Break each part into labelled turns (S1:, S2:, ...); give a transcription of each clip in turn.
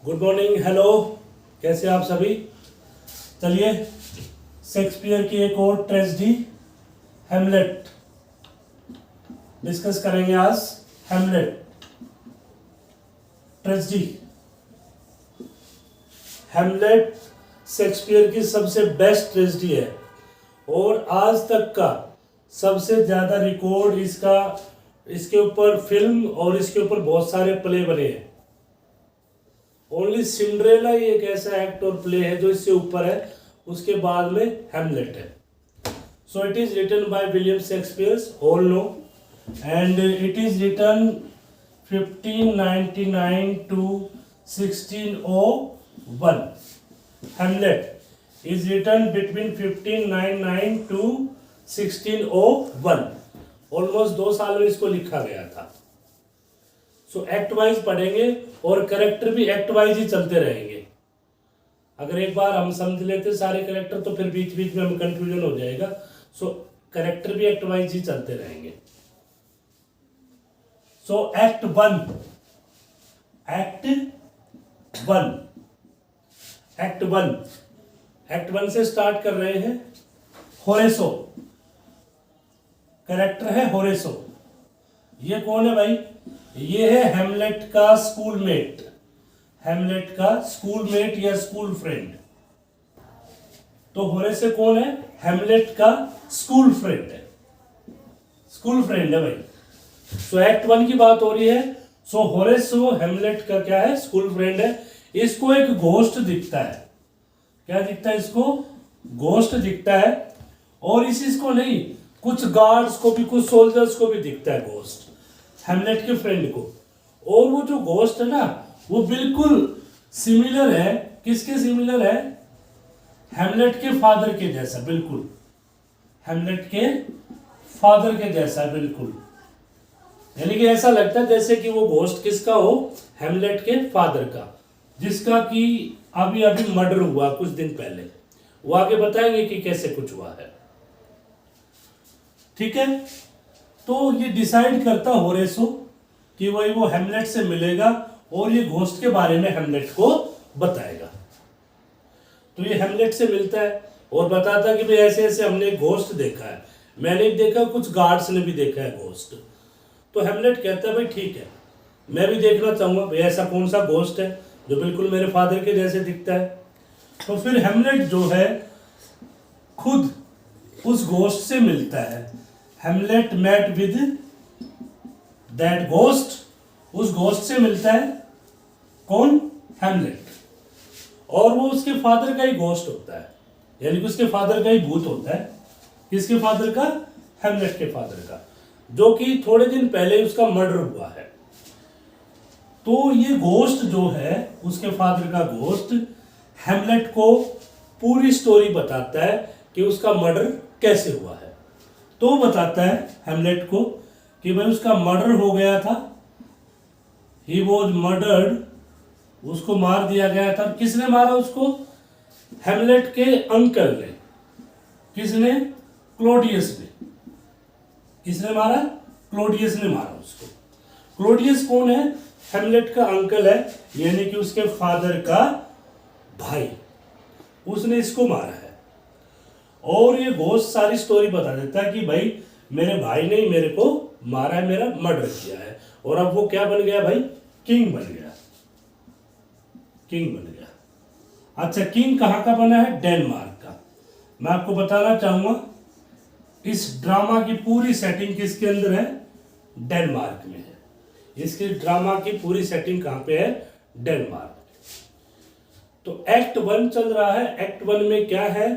S1: Good morning, hello, कैसे आप सभी। चलिए शेक्सपियर की एक और ट्रेजेडी हैमलेट डिस्कस करेंगे आज। Hamlet tragedy. हैमलेट शेक्सपियर की सबसे बेस्ट ट्रेजेडी है और आज तक का सबसे ज़्यादा रिकॉर्ड इसके ऊपर फिल्म और इसके ऊपर बहुत सारे प्ले बने हैं। ओनली सिंड्रेला ही एक ऐसा एक्ट और प्ले है जो इससे ऊपर है, उसके बाद में हैमलेट है। So it is written by William Shakespeare, all know, and it is written 1599 to 1601. Hamlet is written between 1599 to 1601. Almost 2 साल में इसको लिखा गया था। सो एक्ट वाइज पढ़ेंगे और करेक्टर भी एक्ट वाइज ही चलते रहेंगे। अगर एक बार हम समझ लेते सारे करेक्टर तो फिर बीच बीच में हमें कंफ्यूजन हो जाएगा। सो करेक्टर भी एक्ट वाइज ही चलते रहेंगे। सो एक्ट वन से स्टार्ट कर रहे हैं। होरेसो करेक्टर है। होरेसो ये कौन है भाई? ये है हैमलेट का स्कूलमेट, हैमलेट का स्कूलमेट या स्कूल फ्रेंड। तो होरेसो कौन है? हैमलेट का स्कूल फ्रेंड है, स्कूल फ्रेंड है भाई। सो एक्ट वन की बात हो रही है। सो होरेसो हैमलेट का क्या है? स्कूल फ्रेंड है। इसको एक घोस्ट दिखता है। क्या दिखता है इसको? घोस्ट दिखता है। और इसको नहीं, कुछ गार्ड्स को भी, कुछ सोल्जर्स को भी दिखता है घोस्ट, हैमलेट के फ्रेंड को। और वो जो घोस्ट है ना, वो बिल्कुल सिमिलर है। किसके सिमिलर है? हैमलेट के फादर के जैसा, बिल्कुल हैमलेट के फादर के जैसा बिल्कुल। यानी कि ऐसा लगता है जैसे कि वो घोस्ट किसका हो? हैमलेट के फादर का, जिसका कि अभी अभी मर्डर हुआ कुछ दिन पहले। वो आगे बताएंगे कि कैसे कुछ हुआ है। ठीक है, तो ये डिसाइड करता होरेसो कि वही वो हैमलेट से मिलेगा और ये घोस्ट के बारे में हैमलेट को बताएगा। तो ये हैमलेट से मिलता है और बताता कि भाई ऐसे ऐसे हमने घोस्ट देखा है। मैंने देखा, कुछ गार्ड्स ने भी देखा है घोस्ट। तो हैमलेट कहता है भाई ठीक है, मैं भी देखना चाहूंगा भाई ऐसा कौन सा घोस्ट है जो बिल्कुल मेरे फादर के जैसे दिखता है। तो फिर हैमलेट जो है खुद उस घोस्ट से मिलता है। Hamlet met with that ghost, उस घोस्ट से मिलता है। कौन? हैमलेट। और वो उसके फादर का ही घोस्ट होता है, यानी कि उसके फादर का ही भूत होता है। किसके फादर का? हैमलेट के फादर का, जो कि थोड़े दिन पहले उसका मर्डर हुआ है। तो ये घोस्ट जो है, उसके फादर का घोस्ट, हैमलेट को पूरी स्टोरी बताता है कि उसका मर्डर कैसे हुआ है। तो बताता है हैमलेट को कि भाई उसका मर्डर हो गया था, ही वॉज मर्डर्ड, उसको मार दिया गया था। किसने मारा उसको? हैमलेट के अंकल ने। किसने? क्लोडियस ने। किसने मारा? क्लोडियस ने मारा उसको। क्लोडियस कौन है? हैमलेट का अंकल है, यानी कि उसके फादर का भाई। उसने इसको मारा है। और ये घोस्ट सारी स्टोरी बता देता है कि भाई मेरे भाई ने मेरे को मारा है, मेरा मर्डर किया है। और अब वो क्या बन गया भाई? किंग बन गया, किंग बन गया। अच्छा, किंग कहाँ का बना है? डेनमार्क का। मैं आपको बताना चाहूंगा इस ड्रामा की पूरी सेटिंग किसके अंदर है? डेनमार्क में है। इसकी ड्रामा की पूरी सेटिंग कहाँ पे है? डेनमार्क। तो एक्ट वन चल रहा है। एक्ट वन में क्या है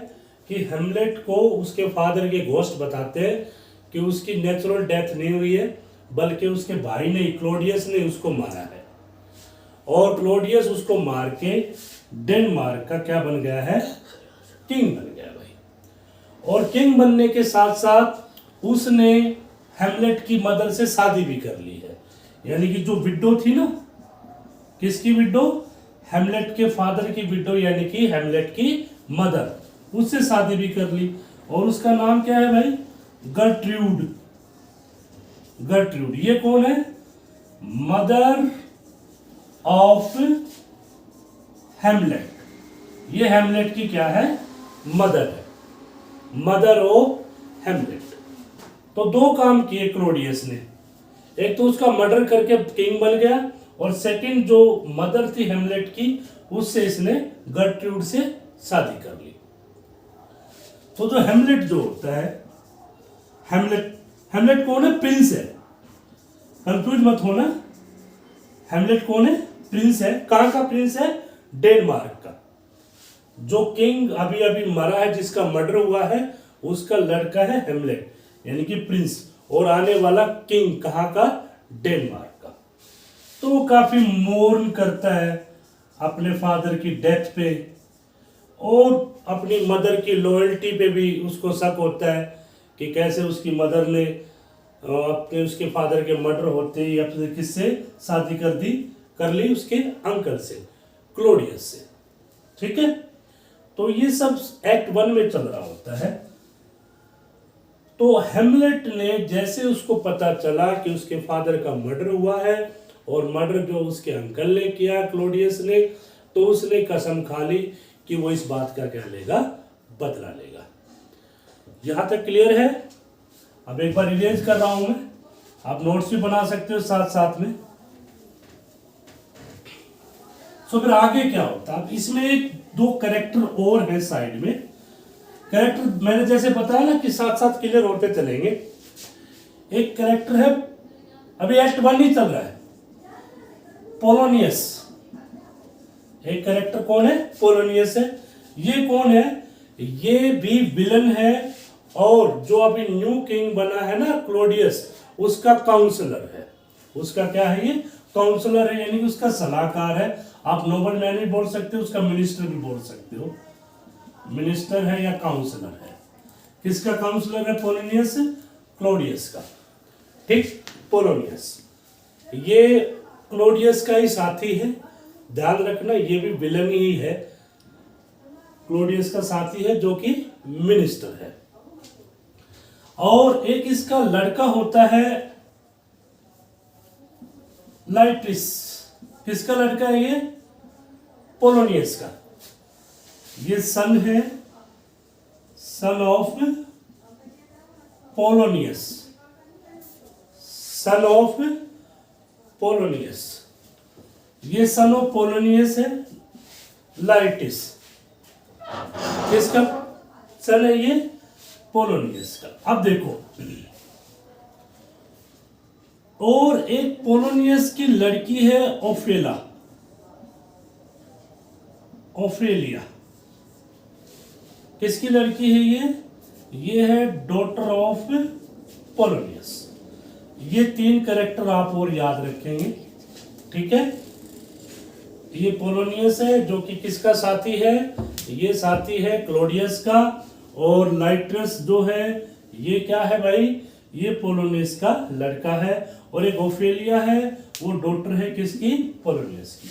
S1: कि हैमलेट को उसके फादर के घोस्ट बताते हैं कि उसकी नेचुरल डेथ नहीं हुई है, बल्कि उसके भाई ने, क्लोडियस ने उसको मारा है। और क्लोडियस उसको मार के डेनमार्क का क्या बन गया है? किंग बन गया भाई। और किंग बनने के साथ साथ उसने हैमलेट की मदर से शादी भी कर ली है। यानी कि जो विडो थी ना, किसकी विडो? हैमलेट के फादर की विडो, यानी कि हैमलेट की मदर, उससे शादी भी कर ली। और उसका नाम क्या है भाई? हेमलेट, ये हेमलेट की क्या है, मदर है, मदर ऑफ हेमलेट। तो दो काम किए क्लोडियस ने, एक तो उसका मर्डर करके किंग बन गया, और सेकंड जो मदर थी हेमलेट की, उससे इसने गर्ट्रूड से शादी कर ली। तो जो हेमलेट जो होता है, हेमलेट कौन है, प्रिंस है, कंफ्यूज मत होना। हेमलेट कौन है, प्रिंस है। कहां का प्रिंस है, डेनमार्क का। जो किंग अभी अभी मरा है, जिसका मर्डर हुआ है, उसका लड़का है हेमलेट, यानी कि प्रिंस, और आने वाला किंग कहां का, डेनमार्क का। तो वो काफी मोर्न करता है अपने फादर की डेथ पे, और अपनी मदर की लॉयल्टी पे भी उसको शक होता है कि कैसे उसकी मदर ने अपने उसके फादर के मर्डर होते ही अपने किससे शादी कर ली, उसके अंकल से, क्लोडियस से। ठीक है, तो ये सब एक्ट 1 में चल रहा होता है। तो हेमलेट ने जैसे उसको पता चला कि उसके फादर का मर्डर हुआ है, और मर्डर जो उसके अंकल ने किया क्लोडियस ने, तो उसने कसम खा ली कि वो इस बात का क्या लेगा, बदला लेगा। यहां तक क्लियर है। अब एक बार रिवाइज कर रहा हूं मैं, आप नोट्स भी बना सकते हो साथ साथ में। सो फिर आगे क्या होता है, अब इसमें एक दो कैरेक्टर और है साइड में। कैरेक्टर मैंने जैसे बताया ना कि साथ साथ क्लियर होते चलेंगे। एक कैरेक्टर है, अभी एक्ट 1 ही चल रहा है, पोलोनियस। एक कैरेक्टर कौन है, पोलोनियस है। ये कौन है, ये भी विलन है, और जो अभी न्यू किंग बना है ना क्लोडियस, उसका काउंसलर है। उसका क्या है, ये काउंसलर है, यानी कि उसका सलाहकार है। आप नोबल मैन भी बोल सकते हो, उसका मिनिस्टर भी बोल सकते हो। मिनिस्टर है या काउंसलर है, किसका काउंसलर है, पोलोनियस, क्लोडियस का। ठीक, पोलोनियस ये क्लोडियस का ही साथी है, ध्यान रखना, ये भी विलन ही है, क्लोडियस का साथी है, जो कि मिनिस्टर है। और एक इसका लड़का होता है लाइटिस। किसका लड़का है ये, पोलोनियस का। ये सन है, son of Polonius, son of Polonius. ये सन ऑफ पोलोनियस है, लाइटिस। किसका सन है ये, पोलोनियस का। अब देखो, और एक पोलोनियस की लड़की है ओफेलिया। किसकी लड़की है ये है डॉटर ऑफ पोलोनियस। ये 3 कैरेक्टर आप और याद रखेंगे। ठीक है, ये पोलोनियस है जो कि किसका साथी है, ये साथी है क्लोडियस का। और लाइट्रस जो है ये क्या है भाई, ये पोलोनियस का लड़का है। और एक ओफेलिया है, वो डॉटर है किसकी, पोलोनियस की।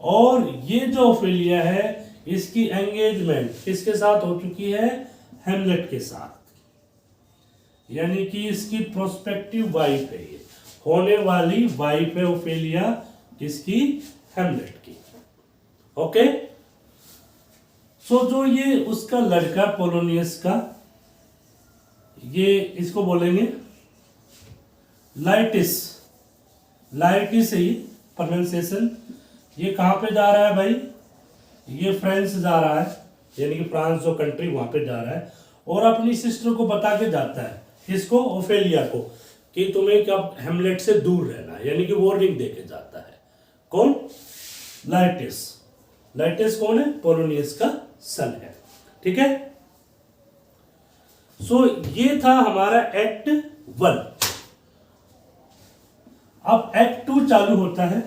S1: और ये जो ओफेलिया है, इसकी एंगेजमेंट किसके साथ हो चुकी है, हेमलेट के साथ, यानी कि इसकी प्रोस्पेक्टिव वाइफ है, ये होने वाली वाइफ है ओफेलिया, किसकी, हेमलेट की। ओके, सो जो ये उसका लड़का पोलोनियस का, ये इसको बोलेंगे लाइटिस, लाइटिस ही प्रोनाउंसिएशन। ये कहां पे जा रहा है भाई, ये फ्रांस जा रहा है, यानी कि फ्रांस जो कंट्री, वहां पे जा रहा है, और अपनी सिस्टर को बता के जाता है, किसको, ओफेलिया को, कि तुम्हें कब हेमलेट से दूर रहना है, यानी कि वार्निंग देके जाता है। कौन, लाइटिस। लाइटिस कौन है, पोलोनियस का सन है। ठीक है, सो ये था हमारा एक्ट 1। अब एक्ट 2 चालू होता है।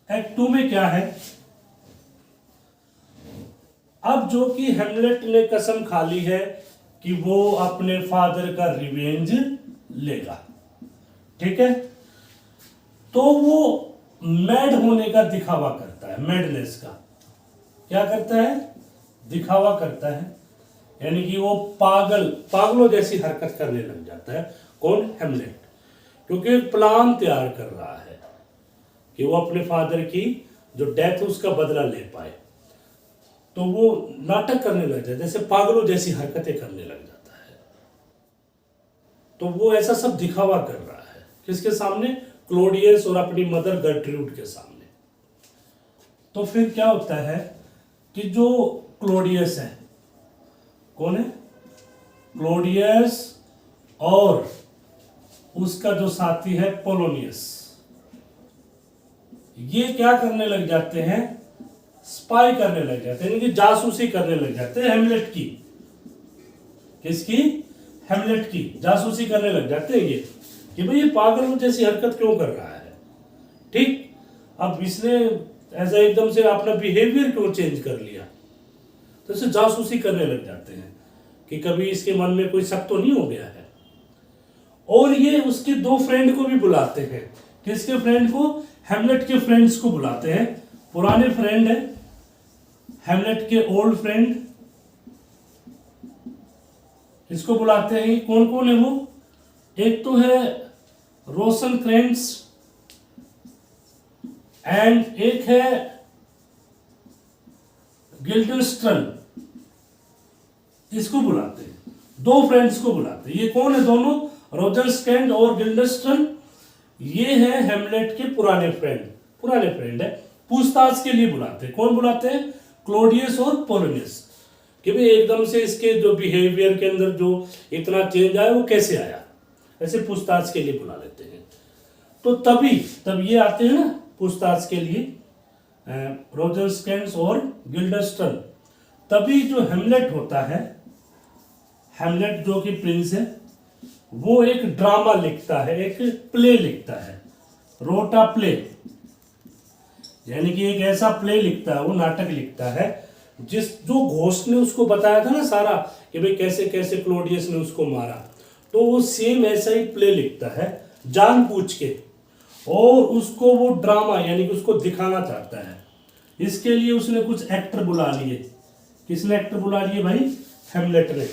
S1: एक्ट 2 में क्या है, अब जो कि हेमलेट ने कसम खा ली है कि वो अपने फादर का रिवेंज लेगा। ठीक है, तो वो मैड होने का दिखावा करता है, मैडनेस का क्या करता है, दिखावा करता है, यानी कि वो पागलों जैसी हरकत करने लग जाता है। कौन, हेमलेट, क्योंकि प्लान तैयार कर रहा है कि वो अपने फादर की जो डेथ है उसका बदला ले पाए। तो वो नाटक करने लग जाता है, जैसे पागलों जैसी हरकतें करने लग जाता है। तो वो ऐसा सब दिखावा कर रहा है किसके सामने? क्लोडियस और अपनी मदर गर्ट्रूड के सामने। तो फिर क्या होता है कि जो क्लोडियस है, कौन है? क्लोडियस और उसका जो साथी है पोलोनियस, ये क्या करने लग जाते हैं? स्पाई करने लग जाते हैं, यानी कि जासूसी करने लग जाते हैं हेमलेट की। किसकी? हेमलेट की जासूसी करने लग जाते हैं ये, कि भाई ये पागल जैसी हरकत क्यों कर रहा है। ठीक, अब इसने ऐसा एकदम से अपना बिहेवियर क्यों चेंज कर लिया, तो इसे जासूसी करने लग जाते हैं कि कभी इसके मन में कोई शक तो नहीं हो गया है। और ये उसके दो फ्रेंड को भी बुलाते हैं। किसके फ्रेंड को? हेमलेट के फ्रेंड्स को बुलाते हैं। पुराने फ्रेंड है हेमलेट के, ओल्ड फ्रेंड, इसको बुलाते हैं। कौन कौन है वो? एक तो है रोसेनक्रेंट्ज एंड एक है गिल्डरस्ट्रन, इसको बुलाते हैं। दो फ्रेंड्स को बुलाते हैं। ये कौन है दोनों? रोसेनक्रेंट्ज और गिल्डरस्ट्रन, ये है हेमलेट के पुराने फ्रेंड है। पूछताछ के लिए बुलाते हैं। कौन बुलाते हैं? क्लोडियस और पोलोनियस, कि भाई एकदम से इसके जो बिहेवियर के अंदर जो इतना चेंज आया वो कैसे आया, ऐसे पूछताछ के लिए बुला लेते हैं। तो तब ये आते हैं ना पूछताछ के लिए, रोसेनक्रेंट्ज और गिल्डरस्ट्रन। तभी जो हेमलेट होता है, हेमलेट जो कि प्रिंस है, वो एक ड्रामा लिखता है, एक प्ले लिखता है, रोटा प्ले, यानी कि एक ऐसा प्ले लिखता है, वो नाटक लिखता है जो घोस्ट ने उसको बताया था ना सारा, कि भाई कैसे कैसे क्लोडियस ने उसको मारा। तो वो सेम ऐसा ही प्ले लिखता है जानबूझ के, और उसको वो ड्रामा यानी कि उसको दिखाना चाहता है। इसके लिए उसने कुछ एक्टर बुला लिए। किसने एक्टर बुला लिए भाई? हेमलेट ने।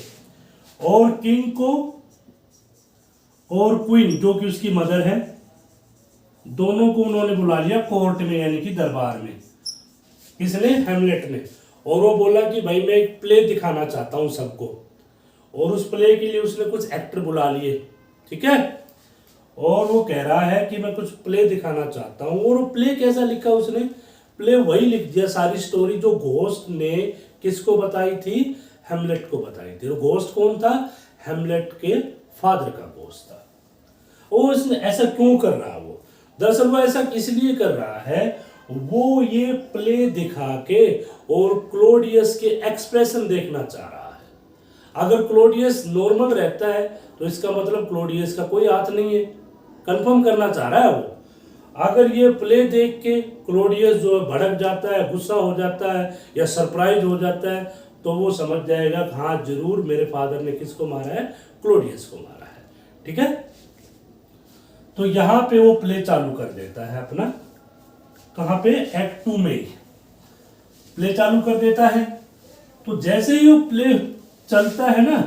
S1: और किंग को और क्वीन जो कि उसकी मदर है, दोनों को उन्होंने बुला लिया कोर्ट में, यानी कि दरबार में। किसने? हेमलेट ने। और वो बोला कि भाई मैं एक प्ले दिखाना चाहता हूं सबको, और उस प्ले के लिए उसने कुछ एक्टर बुला लिए। ठीक है, और वो कह रहा है कि मैं कुछ प्ले दिखाना चाहता हूं। और वो प्ले कैसा लिखा उसने? प्ले वही लिख दिया, सारी स्टोरी जो घोस्ट ने किसको बताई थी? हेमलेट को बताई थी। और घोस्ट कौन था? हेमलेट के फादर का घोस्ट था। और उसने ऐसा क्यों कर रहा है? वो दरअसल वो ऐसा इसलिए कर रहा है, वो ये प्ले दिखा के और क्लोडियस के एक्सप्रेशन देखना चाह रहा है। अगर क्लोडियस नॉर्मल रहता है तो इसका मतलब क्लोडियस का कोई हाथ नहीं है, कंफर्म करना चाह रहा है वो। अगर ये प्ले देख के क्लोडियस जो है भड़क जाता है, गुस्सा हो जाता है या सरप्राइज हो जाता है, तो वो समझ जाएगा कि हाँ जरूर मेरे फादर ने किसको मारा है? क्लोडियस को मारा है। ठीक है, तो यहां पे वो प्ले चालू कर देता है अपना। कहां पे? एक्ट 2 में प्ले चालू कर देता है। तो जैसे ही वो प्ले चलता है ना,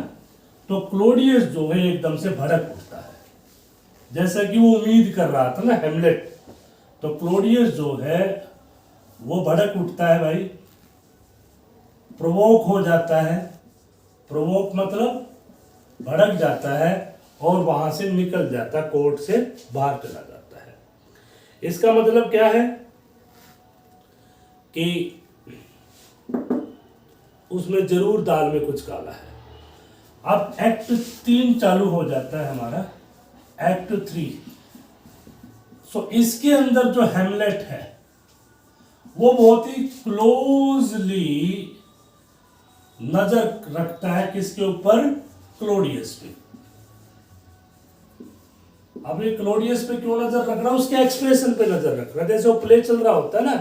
S1: तो क्लोडियस जो है एकदम से भड़क उठता है, जैसा कि वो उम्मीद कर रहा था ना हेमलेट। तो क्लोडियस जो है वो भड़क उठता है भाई, प्रोवोक हो जाता है। प्रोवोक मतलब भड़क जाता है और वहां से निकल जाता है, कोर्ट से बाहर चला जाता है। इसका मतलब क्या है कि उसमें जरूर दाल में कुछ काला है। अब एक्ट 3 चालू हो जाता है हमारा, एक्ट 3। सो इसके अंदर जो हेमलेट है वो बहुत ही क्लोजली नजर रखता है किसके ऊपर? क्लोडियस पे। अब ये क्लोडियस पे क्यों नजर रख रहा है? उसके एक्सप्रेशन पे नजर रख रहा है। जैसे वो प्ले चल रहा होता है ना,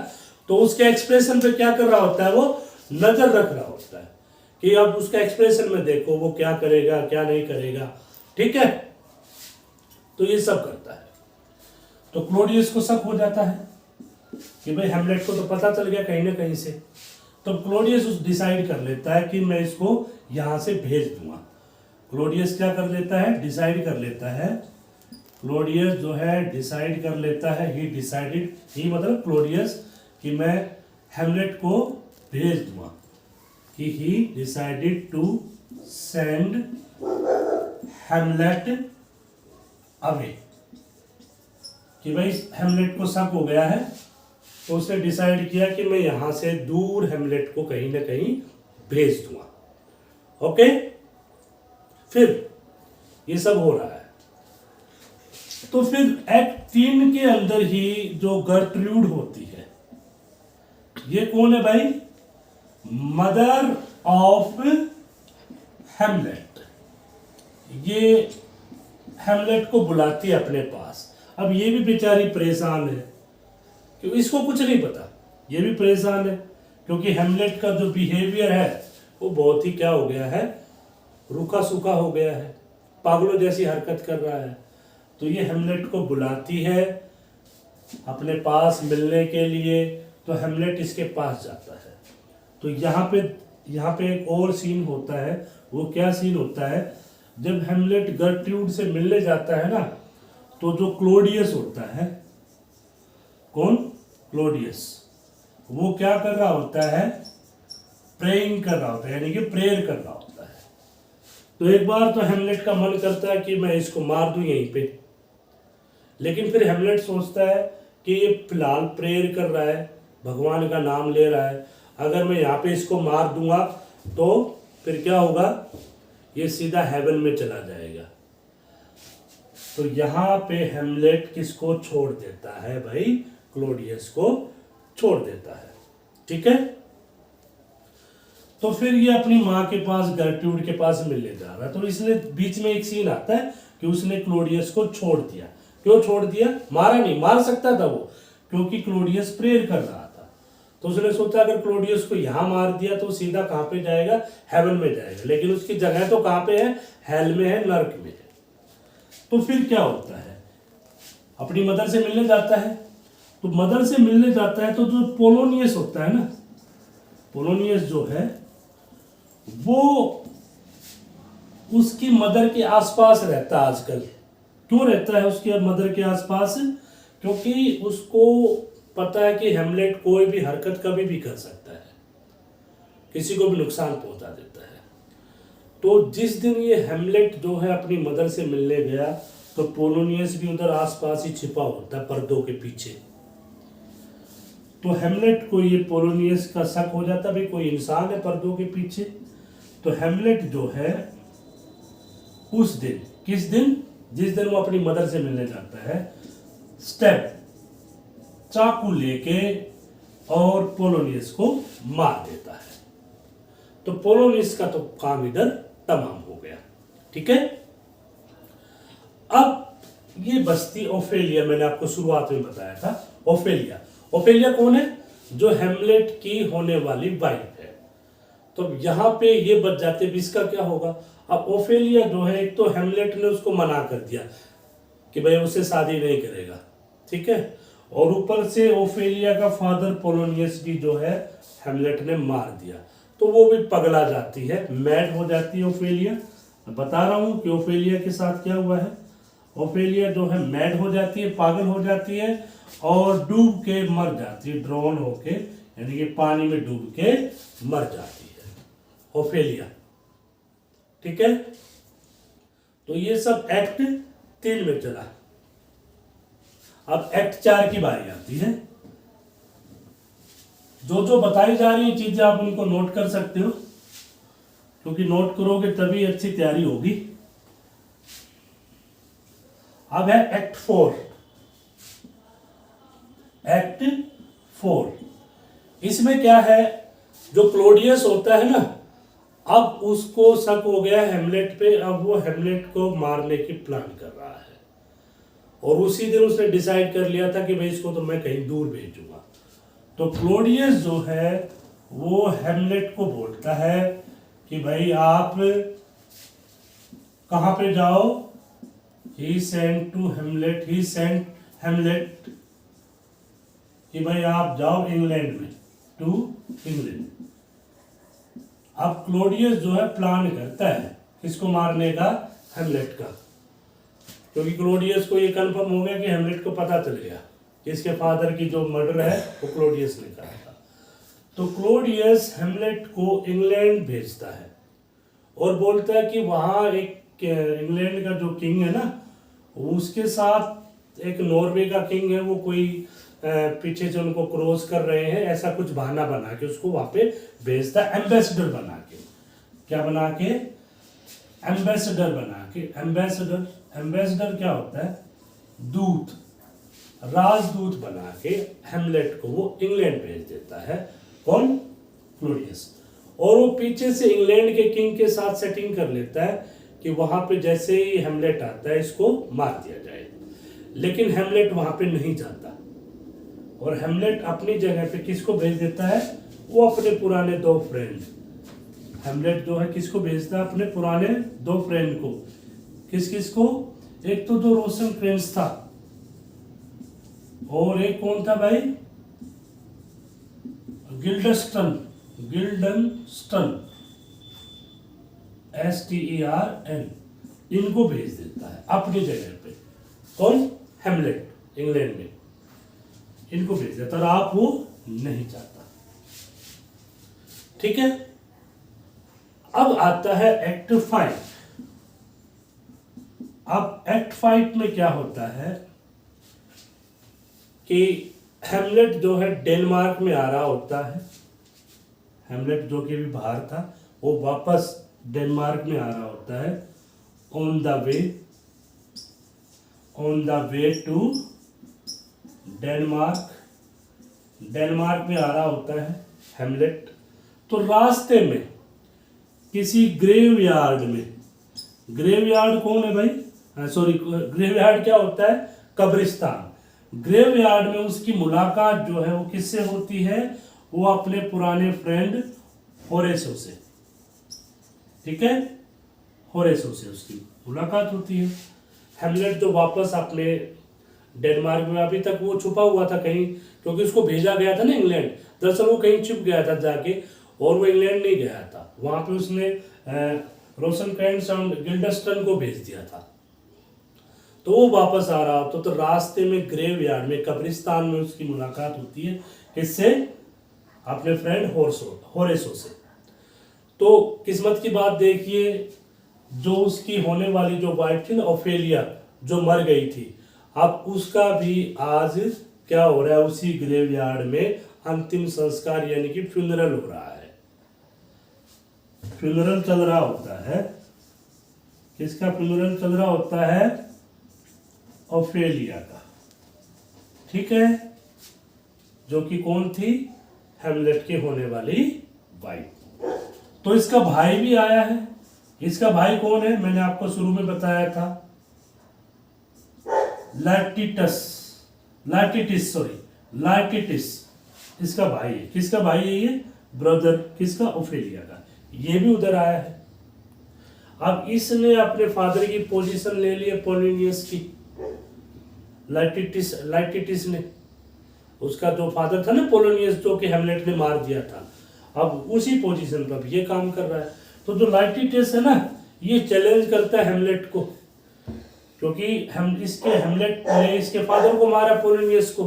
S1: तो उसके एक्सप्रेशन पे क्या कर रहा होता है? वो नजर रख रहा होता है कि अब उसका एक्सप्रेशन में देखो वो क्या करेगा क्या नहीं करेगा। ठीक है, तो ये सब करता है। तो क्लोडियस को शक हो जाता है कि भाई हेमलेट को तो पता चल गया कहीं ना कहीं से। तो क्लोडियस डिसाइड कर लेता है कि मैं इसको यहां से भेज दूंगा। क्लोडियस क्या कर लेता है? डिसाइड कर लेता है। क्लोडियस जो है डिसाइड कर लेता है, ही डिसाइडेड, ही मतलब क्लोडियस कि मैं हेमलेट को भेज दूंगा, कि he decided to send Hamlet away, कि भाई हेमलेट को शक हो गया है तो उसने डिसाइड किया कि मैं यहां से दूर हेमलेट को कहीं ना कहीं भेज दूंगा। ओके, फिर ये सब हो रहा है। तो फिर एक्ट 3 के अंदर ही जो गर्ट्रूड होती है, ये कौन है भाई? मदर ऑफ हेमलेट। ये हेमलेट को बुलाती है अपने पास। अब ये भी बेचारी परेशान है कि इसको कुछ नहीं पता, ये भी परेशान है क्योंकि हेमलेट का जो बिहेवियर है वो बहुत ही क्या हो गया है, रूखा सूखा हो गया है, पागलों जैसी हरकत कर रहा है। तो ये हेमलेट को बुलाती है अपने पास मिलने के लिए, तो हेमलेट इसके पास जाता है। तो यहाँ पे एक और सीन होता है। वो क्या सीन होता है? जब हेमलेट गर्ट्रूड से मिलने जाता है ना, तो जो क्लोडियस होता है, कौन? क्लोडियस, वो क्या कर रहा होता है? प्रेइंग कर रहा होता है, यानी कि प्रेयर कर रहा होता है। तो एक बार तो हेमलेट का मन करता है कि मैं इसको मार दूं यहीं पे, लेकिन फिर हेमलेट सोचता है कि ये फिलहाल प्रेयर कर रहा है, भगवान का नाम ले रहा है, अगर मैं यहाँ पे इसको मार दूंगा तो फिर क्या होगा? ये सीधा हेवन में चला जाएगा। तो यहाँ पे हेमलेट किसको छोड़ देता है भाई? क्लोडियस को छोड़ देता है। ठीक है, तो फिर ये अपनी माँ के पास, गर्ट्रूड के पास मिलने जा रहा है। तो इसलिए बीच में एक सीन आता है कि उसने क्लोडियस को छोड़ दिया। क्यों छोड़ दिया? मारा नहीं, मार सकता था वो, क्योंकि क्लोडियस प्रेयर कर रहा था। तो उसने सोचा अगर क्लोडियस को यहाँ मार दिया तो सीधा कहाँ पे जाएगा? हेवन में जाएगा। लेकिन उसकी जगह तो कहाँ पे है? हेल में है, नर्क में है। तो फिर क्या होता है? अपनी मदर से मिलने जाता है। तो मदर से मिलने जाता है तो जो पोलोनियस होता है ना, पोलोनियस जो है वो उसकी मदर के आसपास रहता है आजकल। क्यों रहता है उसकी मदर के आसपास? क्योंकि उसको पता है कि हेमलेट कोई भी हरकत कभी भी कर सकता है, किसी को भी नुकसान पहुंचा देता है। तो जिस दिन ये हेमलेट जो है अपनी मदर से मिलने गया, तो पोलोनियस भी उधर आसपास ही छिपा होता है पर्दों के पीछे। तो हेमलेट को ये पोलोनियस का शक हो जाता है भाई कोई इंसान है पर्दों के पीछे। तो हेमलेट जो है उस दिन, किस दिन? जिस दिन वो अपनी मदर से मिलने जाता है, स्टेप चाकू लेके और पोलोनियस को मार देता है। तो पोलोनियस का तो काम इधर तमाम हो गया। ठीक है, अब ये बस्ती ओफेलिया, मैंने आपको शुरुआत में बताया था। ओफेलिया कौन है? जो हेमलेट की होने वाली वाइफ है। तो यहाँ पे ये बच जाते, इसका क्या होगा? अब ओफेलिया जो है, एक तो हेमलेट ने उसको मना कर दिया कि भाई उससे शादी नहीं करेगा, ठीक है, और ऊपर से ओफेलिया का फादर पोलोनियस भी जो है हेमलेट ने मार दिया। तो वो भी पगला जाती है, मैड हो जाती है ओफेलिया। बता रहा हूं कि ओफेलिया के साथ क्या हुआ है। ओफेलिया जो है मैड हो जाती है, पागल हो जाती है और डूब के मर जाती है, ड्रोन होके, यानी कि पानी में डूब के मर जाती है ओफेलिया। ठीक है, तो ये सब एक्ट 3 में चला। अब एक्ट 4 की बारी आती है। जो जो बताई जा रही है चीजें आप उनको नोट कर सकते हो, क्योंकि नोट करोगे तभी अच्छी तैयारी होगी। अब है एक्ट 4। एक्ट 4 इसमें क्या है? जो क्लोडियस होता है ना, अब उसको शक हो गया हेमलेट पे। अब वो हेमलेट को मारने की प्लान कर रहा है और उसी दिन उसने डिसाइड कर लिया था कि भाई इसको तो मैं कहीं दूर भेजूंगा। तो क्लोडियस जो है वो हेमलेट को बोलता है कि भाई आप कहां पे जाओ? he sent हेमलेट कि भाई आप जाओ इंग्लैंड में, टू इंग्लैंड। अब क्लोडियस जो है प्लान करता है किसको मारने का? हेमलेट का, क्योंकि क्लोडियस को ये कंफर्म हो गया कि हेमलेट को पता चल गया कि इसके फादर की जो मर्डर है वो क्लोडियस ने करा था। तो क्लोडियस हेमलेट को इंग्लैंड भेजता है और बोलता है कि वहाँ एक इंग्लैंड का जो किंग है ना, उसके साथ एक नॉर्वे का किंग है, वो कोई पीछे से उनको क्रॉस कर रहे हैं, ऐसा कुछ बहाना बना के उसको वहाँ पे भेजता है, एम्बेसडर बना के। क्या बना के? एम्बेसडर बना के। एम्बेसडर क्या होता है? दूत, राजदूत बना के हेमलेट को वो इंग्लैंड भेज देता है। कौन? क्लोडियस। और वो पीछे से इंग्लैंड के किंग के साथ सेटिंग कर लेता है कि वहां पे जैसे ही हेमलेट आता है इसको मार दिया जाए। लेकिन हेमलेट वहां पे नहीं जाता और हेमलेट अपनी जगह पे किसको भेज देता है? वो अपने पुराने 2 फ्रेंड। हेमलेट जो है किसको भेजता है? अपने पुराने 2 फ्रेंड को। किस को? एक तो जो रोसेनक्रेंस था और एक कौन था भाई? गिल्डस्टन STERN, इनको भेज देता है अपनी जगह पे। कौन? हेमलेट, इंग्लैंड में इनको भेज देता और आप वो नहीं चाहता। ठीक है। अब आता है एक्ट 5। अब एक्ट 5 में क्या होता है कि हेमलेट जो है डेनमार्क में आ रहा होता है। हेमलेट जो कि भी बाहर था वो वापस डेनमार्क में आ रहा होता है। On the way to Denmark में आ रहा होता है हेमलेट। तो रास्ते में किसी ग्रेवयार्ड में, ग्रेवयार्ड कौन है भाई? सॉरी, ग्रेवयार्ड क्या होता है? कब्रिस्तान। ग्रेवयार्ड में उसकी मुलाकात जो है वो किससे होती है? वो अपने पुराने फ्रेंड होरेसो से। ठीक है, होरेसो से उसकी मुलाकात होती है। हेमलेट जो वापस अपने डेनमार्क में, अभी तक वो छुपा हुआ था कहीं, क्योंकि उसको भेजा गया था ना इंग्लैंड। दरअसल वो कहीं छुप गया था जाके, और वो इंग्लैंड नहीं गया था। वहां पे उसने रोसेनक्रेंस और गिल्डस्टन को भेज दिया था। तो वो वापस आ रहा होता तो रास्ते में ग्रेवयार्ड में, कब्रिस्तान में उसकी मुलाकात होती है। किससे? अपने फ्रेंड होरेसो से। तो किस्मत की बात देखिए, जो उसकी होने वाली जो वाइफ थी ना, ओफेलिया, जो मर गई थी, अब उसका भी आज क्या हो रहा है? उसी ग्रेवयार्ड में अंतिम संस्कार यानी कि फ्यूनरल हो रहा है। फ्यूनरल चल रहा होता है। किसका फ्यूनरल चल रहा होता है? ओफेलिया का। ठीक है, जो कि कौन थी? हेमलेट की होने वाली वाइफ। तो इसका भाई भी आया है। इसका भाई कौन है? मैंने आपको शुरू में बताया था, लाइटिटिस इसका भाई है। किसका भाई है ये? ब्रदर किसका? ओफेलिया का। ये भी उधर आया है। अब इसने अपने फादर की पोजीशन ले ली है पोलिनियस की। लाइटिटिस ने, उसका जो फादर था ना पोलिनियस, जो कि हेमलेट ने मार दिया था, अब उसी पोजीशन पर ये काम कर रहा है। तो जो लाइटिटिस है ना, ये चैलेंज करता है हेमलेट को, क्योंकि हेमलेट ने इसके फादर को मारा, पोलिनियस को।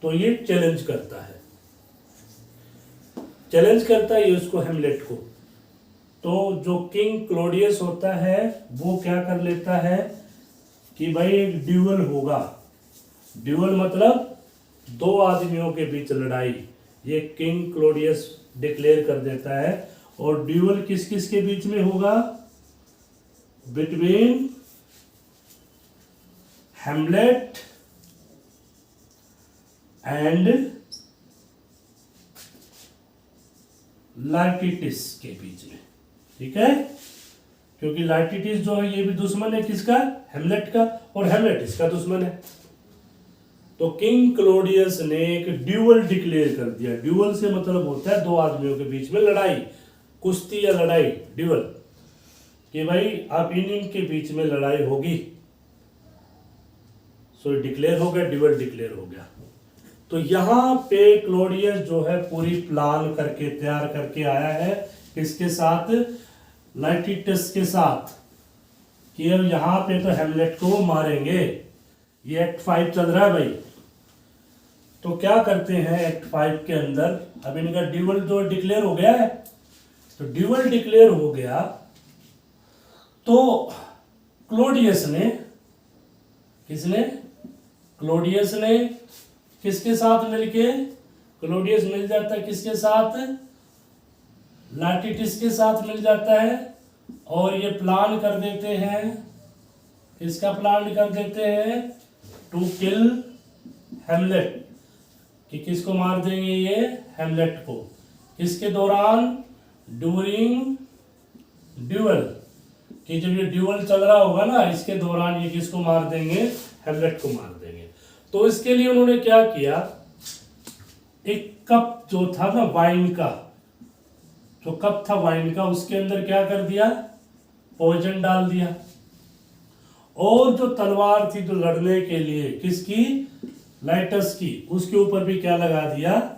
S1: तो ये चैलेंज करता है ये उसको, हेमलेट को। तो जो किंग क्लोडियस होता है वो क्या कर लेता है कि भाई एक ड्यूअल होगा। ड्यूअल मतलब 2 आदमियों के बीच लड़ाई, ये किंग क्लोडियस डिक्लेयर कर देता है। और ड्यूअल किस किस के बीच में होगा? बिटवीन हेमलेट एंड लाइटिटिस के बीच में। ठीक है, क्योंकि लाइटिटिस जो है ये भी दुश्मन है किसका? हेमलेट का, और हेमलेट इसका दुश्मन है। तो किंग क्लोडियस ने एक ड्यूअल डिक्लेयर कर दिया। ड्यूअल से मतलब होता है 2 आदमियों के बीच में लड़ाई, कुश्ती या लड़ाई, ड्यूअल, कि भाई अब इन के बीच में लड़ाई होगी। सो डिक्लेयर हो गया, ड्यूअल डिक्लेयर हो गया। तो यहाँ पे क्लोडियस जो है पूरी प्लान करके तैयार करके आया है। किसके साथ? लाइटिटिस के साथ, कि अब यहाँ पे तो हेमलेट को मारेंगे। ये एक्ट 5 चल रहा है भाई। तो क्या करते हैं एक्ट 5 के अंदर, अब इनका ड्यूअल जो डिक्लेयर हो गया है, तो ड्यूअल डिक्लेयर हो गया तो क्लोडियस ने, किसने, क्लोडियस ने किसके साथ मिलके, क्लोडियस मिल जाता है किसके साथ, लाटिटिस के साथ मिल जाता है, और ये प्लान कर देते हैं, किसका प्लान कर देते हैं, टू किल हेमलेट, कि किसको मार देंगे ये, हेमलेट को, किसके दौरान, ड्यूरिंग ड्यूअल, कि जब ये ड्यूअल चल रहा होगा ना इसके दौरान ये किसको मार देंगे, हेमलेट को मार देंगे। तो इसके लिए उन्होंने क्या किया, एक कप जो था ना वाइन का, जो कप था वाइन का, उसके अंदर क्या कर दिया, पॉइजन डाल दिया, और जो तलवार थी जो लड़ने के लिए किसकी, लाइटस की, उसके ऊपर भी क्या लगा दिया,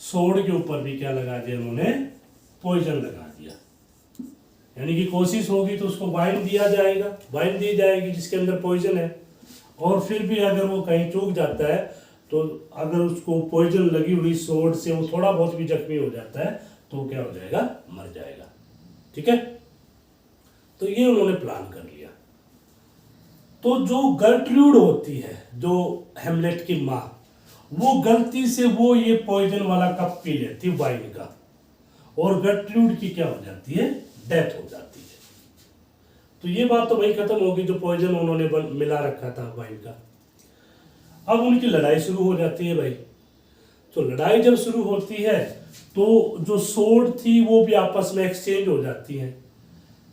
S1: सोड के ऊपर भी क्या लगा दिया उन्होंने, पॉइजन लगा दिया। यानी कि कोशिश होगी तो उसको वाइन दिया जाएगा, वाइन दी जाएगी जिसके अंदर पॉइजन है, और फिर भी अगर वो कहीं चूक जाता है तो अगर उसको पॉइजन लगी हुई सोड से वो थोड़ा बहुत भी जख्मी हो जाता है तो क्या हो जाएगा, मर जाएगा। ठीक है, तो ये उन्होंने प्लान कर लिया। तो जो गर्ट्रूड होती है, जो हेमलेट की माँ, वो गलती से वो ये पॉइजन वाला कप पी लेती वाइन का, और गर्ट्रूड की क्या हो जाती है, डेथ हो जाती है। तो ये बात तो वही खत्म होगी जो पॉइजन उन्होंने मिला रखा था वाइन का। अब उनकी लड़ाई शुरू हो जाती है भाई। तो लड़ाई जब शुरू होती है तो जो सोड थी वो भी आपस में एक्सचेंज हो जाती है,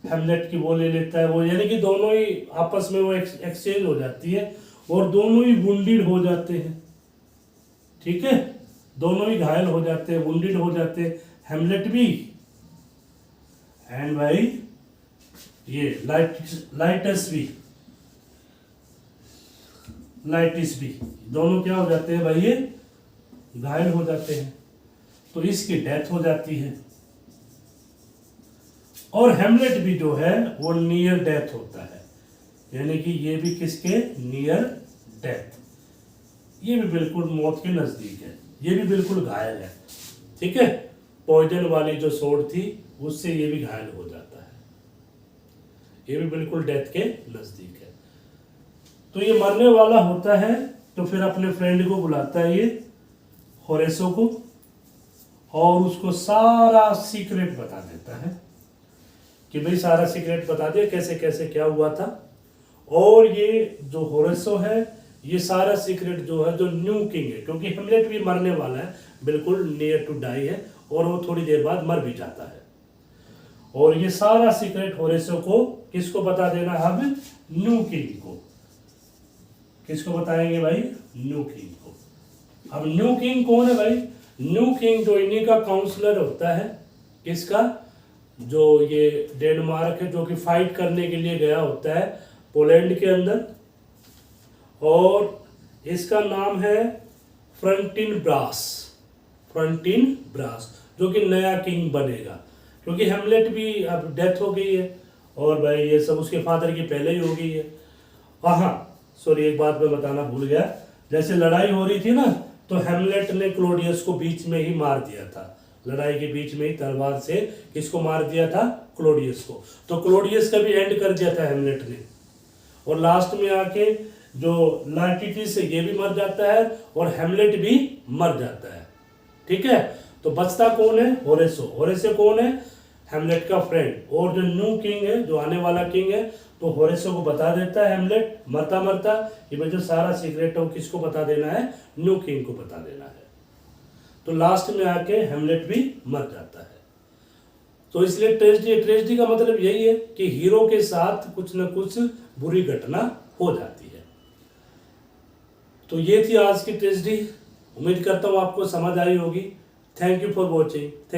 S1: हेमलेट की वो ले लेता है वो, यानी कि दोनों ही आपस में वो एक्सचेंज हो जाती है, और दोनों ही वुंडेड हो जाते हैं। ठीक है, दोनों ही घायल हो जाते हैं, वुंडेड हो जाते हैं, हेमलेट भी एंड भाई ये लाइटिस भी, दोनों क्या हो जाते हैं भाई, ये घायल हो जाते हैं। तो इसकी डेथ हो जाती है, और हेमलेट भी जो है वो नियर डेथ होता है, यानी कि ये भी किसके, नियर डेथ, ये भी बिल्कुल मौत के नजदीक है, ये भी बिल्कुल घायल है। ठीक है, पॉइजन वाली जो सोड थी उससे ये भी घायल हो जाता है, ये भी बिल्कुल डेथ के नजदीक है। तो ये मरने वाला होता है, तो फिर अपने फ्रेंड को बुलाता है ये होरेसो को, और उसको सारा सीक्रेट बता देता है कि भाई सारा सीक्रेट बता दिया कैसे कैसे क्या हुआ था। और ये जो होरेसो है ये सारा सीक्रेट जो है, जो न्यू किंग है, क्योंकि हेमलेट भी मरने वाला है, बिल्कुल नियर टू डाई है, और वो थोड़ी देर बाद मर भी जाता है, और ये सारा सीक्रेट होरेसो को किसको बता देना, अब न्यू किंग को। किसको बताएंगे भाई, न्यू किंग को। अब न्यू किंग कौन है भाई, न्यू किंग जो इन्हीं का काउंसलर होता है, किसका, जो ये डेनमार्क है, जो कि फाइट करने के लिए गया होता है पोलैंड के अंदर, और इसका नाम है फ्रंटिन ब्रास, जो कि नया किंग बनेगा, क्योंकि हेमलेट भी अब डेथ हो गई है, और भाई ये सब उसके फादर की पहले ही हो गई है। हाँ सॉरी, एक बात मैं बताना भूल गया, जैसे लड़ाई हो रही थी ना, तो हेमलेट ने क्लोडियस को बीच में ही मार दिया था, लड़ाई के बीच में ही तलवार से किसको मार दिया था, क्लोडियस को। तो क्लोडियस का भी एंड कर दिया था हेमलेट ने, और लास्ट में आके जो लाटिटिस है ये भी मर जाता है, और हेमलेट भी मर जाता है। ठीक है, तो बचता कौन है, होरेसो कौन है, हेमलेट का फ्रेंड, और जो न्यू किंग है, जो आने वाला किंग है, तो होरेसो को बता देता है हेमलेट मरता मरता कि भाई जो सारा सीक्रेट है वो किसको बता देना है, न्यू किंग को बता देना है। तो लास्ट में आके हेमलेट भी मर जाता है। तो इसलिए ट्रेजेडी का मतलब यही है कि हीरो के साथ कुछ न कुछ बुरी घटना हो जाती है। तो ये थी आज की ट्रेजेडी, उम्मीद करता हूँ आपको समझ आई होगी। Thank you for watching.